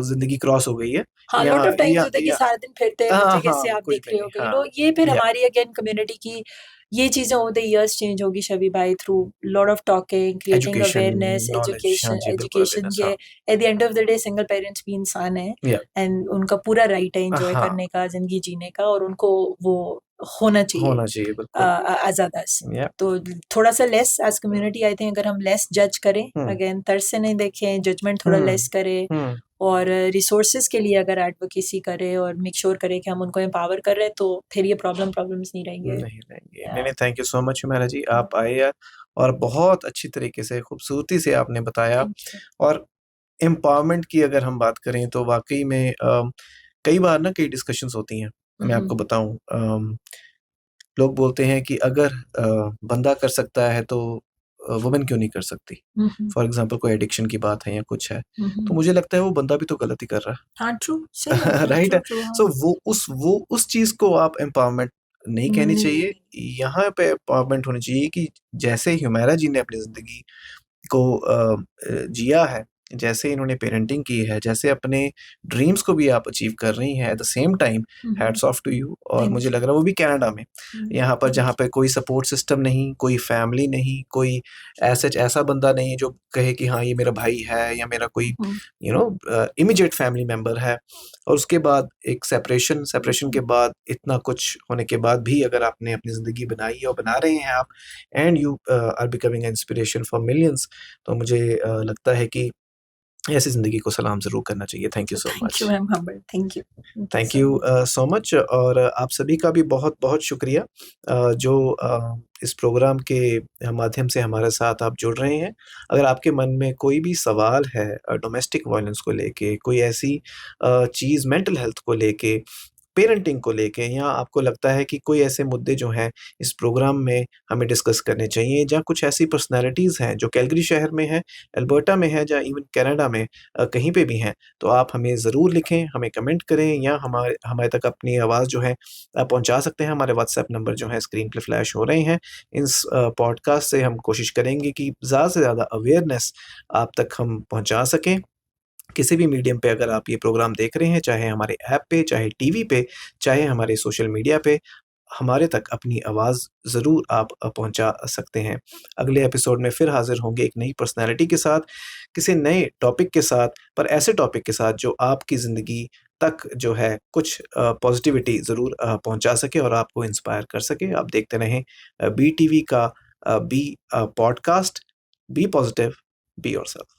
ज़िंदगी क्रॉस हो गई है, हाँ, या लॉट ऑफ टाइम्स या होता है कि या सारा दिन फिरते हैं, हाँ, बच्चे कैसे हाँ, आप कुछ देख भी रहे नहीं, हो कहीं, हाँ, तो ये फिर या हमारी अगेन कम्युनिटी की ये चीजें ओवर द इयर्स चेंज होगी शबी भाई, through lot of talking, creating education, awareness, knowledge, हाँ एजुकेशन, जी, बिल्कुल एजुकेशन अवेयरनेस, के हाँ, at the end of the day single parents भी इंसान है, या एंड उनका पूरा राइट है एंजॉय हाँ, करने का, जिंदगी जीने का, और उनको वो होना चाहिए होना चाहिए, बिल्कुल, आजाद अस। या तो थोड़ा सा less as community, I think अगर हम लेस जज करें, हुँ, अगेन तरस से नहीं देखें, जजमेंट थोड़ा हुँ, लेस करें, हुँ। और रिसोर्सेज के लिए अगर एडवोकेसी करें और मेक श्योर करें कि हम उनको एम्पावर कर रहे हैं, तो फिर ये प्रॉब्लम्स नहीं रहेंगे। नहीं रहेंगे। नहीं, या नहीं, thank you so much Humaira ji, आप आए यार, और बहुत अच्छी तरीके से, खूबसूरती से आपने बताया। Thank you. और एम्पावरमेंट की अगर हम बात करें तो वाक़ई में कई बार ना कई डिस्कशंस होती हैं। मैं आपको बताऊँ, लोग बोलते हैं कि अगर बंदा कर सकता है तो वुमेन क्यों नहीं कर सकती? हम्म, फॉर एग्ज़ाम्पल कोई एडिक्शन की बात है या कुछ है, तो हम्म। मुझे लगता है वो बंदा भी तो गलत ही कर रहा हाँ, ट्रू, सही है। बात है, राइट ट्रू है? ट्रू, सो हाँ। वो उस चीज़ को आप एम्पावरमेंट नहीं कहनी नहीं, चाहिए। यहाँ पे एम्पावरमेंट होनी चाहिए कि जैसे ह्यूमायरा जी ने अपनी ज़िंदगी को जिया है, जैसे इन्होंने पेरेंटिंग की है, जैसे अपने ड्रीम्स को भी आप अचीव कर रही हैं, at the same time hats off to you. और मुझे थैंक लग रहा है वो भी कनाडा में, यू, यहाँ पर थैंक जहाँ पे कोई सपोर्ट सिस्टम नहीं, कोई फैमिली नहीं, कोई ऐसा बंदा नहीं जो कहे कि हाँ, ये मेरा भाई है या मेरा कोई यू। इमीडिएट फैमिली मेंबर है। और उसके बाद एक सेपरेशन के बाद इतना कुछ होने के बाद भी अगर आपने अपनी ज़िंदगी बनाई है और बना रहे हैं आप, and you are becoming inspiration for millions, तो मुझे लगता है कि ऐसी ज़िंदगी को सलाम ज़रूर करना चाहिए। Thank you So so thank you, much. I'm humbled. Thank you thank so you much. So much. और आप सभी का भी बहुत-बहुत शुक्रिया जो इस प्रोग्राम के माध्यम से हमारे साथ आप जुड़ रहे हैं। अगर आपके मन में कोई भी सवाल है डोमेस्टिक वायलेंस को लेके, कोई ऐसी चीज़ मेंटल हेल्थ को लेके, पेरेंटिंग को लेके, या आपको लगता है कि कोई ऐसे मुद्दे जो हैं इस प्रोग्राम में हमें डिस्कस करने चाहिए, या कुछ ऐसी पर्सनैलिटीज़ हैं जो कैलगरी शहर में हैं, अल्बर्टा में हैं, या इवन कनाडा में कहीं पे भी हैं, तो आप हमें ज़रूर लिखें, हमें कमेंट करें, या हमारे हमारे तक अपनी आवाज़ जो है पहुँचा सकते हैं। हमारे व्हाट्सएप नंबर जो है स्क्रीन पे फ्लैश हो रहे हैं। इस पॉडकास्ट से हम कोशिश करेंगे कि ज़्यादा से ज़्यादा अवेयरनेस आप तक हम पहुँचा सकें। किसी भी मीडियम पे अगर आप ये प्रोग्राम देख रहे हैं, चाहे हमारे ऐप पे, चाहे टीवी पे, चाहे हमारे सोशल मीडिया पे, हमारे तक अपनी आवाज़ ज़रूर आप पहुँचा सकते हैं। अगले एपिसोड में फिर हाज़िर होंगे एक नई पर्सनैलिटी के साथ, किसी नए टॉपिक के साथ, पर ऐसे टॉपिक के साथ जो आपकी ज़िंदगी तक जो है कुछ पॉज़िटिविटी ज़रूर पहुँचा सके और आपको इंस्पायर कर सके। आप देखते रहें बीटीवी का podcast. Be positive, be yourself.